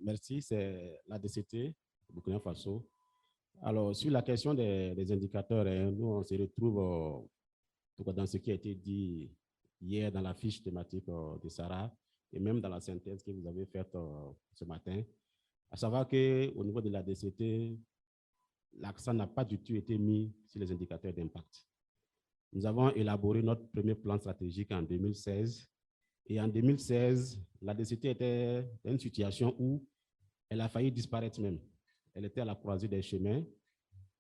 merci, c'est la DCT, Burkina Faso. Alors, sur la question des indicateurs, hein, nous, on se retrouve tout cas dans ce qui a été dit hier dans la fiche thématique de Sarah et même dans la synthèse que vous avez faite ce matin, à savoir qu'au niveau de la DCT, l'accent n'a pas du tout été mis sur les indicateurs d'impact. Nous avons élaboré notre premier plan stratégique en 2016 et en 2016, la DCT était dans une situation où elle a failli disparaître même. Elle était à la croisée des chemins.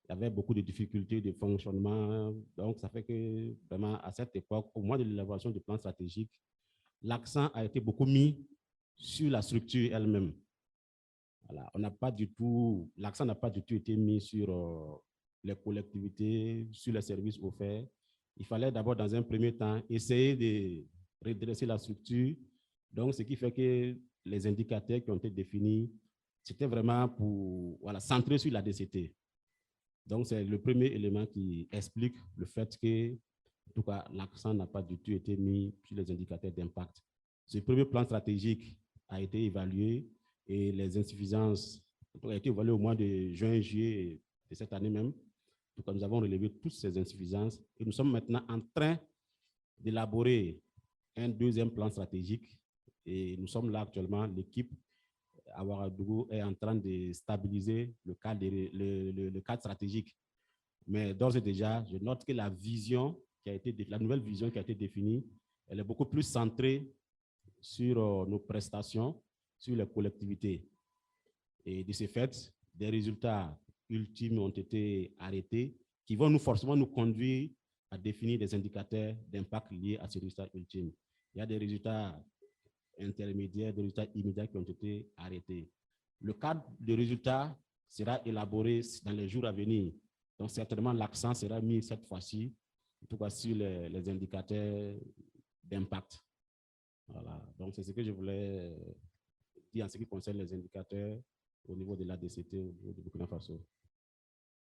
Il y avait beaucoup de difficultés de fonctionnement. Donc, ça fait que vraiment, à cette époque, au moment de l'élaboration du plan stratégique, l'accent a été beaucoup mis sur la structure elle-même. Voilà, l'accent n'a pas du tout été mis sur les collectivités, sur les services offerts. Il fallait d'abord, dans un premier temps, essayer de redresser la structure. Donc, ce qui fait que les indicateurs qui ont été définis, c'était vraiment pour centrer sur la DCT. Donc, c'est le premier élément qui explique le fait que, en tout cas, l'accent n'a pas du tout été mis sur les indicateurs d'impact. Ce premier plan stratégique a été évalué et les insuffisances ont été évaluées au mois de juin, juillet de cette année même. En tout cas, nous avons relevé toutes ces insuffisances et nous sommes maintenant en train d'élaborer un deuxième plan stratégique et nous sommes là actuellement, l'équipe à Ouagadougou est en train de stabiliser le cadre stratégique. Mais d'ores et déjà, je note que la nouvelle vision qui a été définie, elle est beaucoup plus centrée sur nos prestations, sur les collectivités. Et de ce fait, des résultats ultimes ont été arrêtés qui vont forcément nous conduire à définir des indicateurs d'impact liés à ces résultats ultimes. Il y a des résultats intermédiaires, des résultats immédiats qui ont été arrêtés. Le cadre de résultats sera élaboré dans les jours à venir. Donc, certainement, l'accent sera mis cette fois-ci, en tout cas sur les indicateurs d'impact. Voilà. Donc, c'est ce que je voulais dire en ce qui concerne les indicateurs au niveau de la DCT au niveau du Burkina Faso.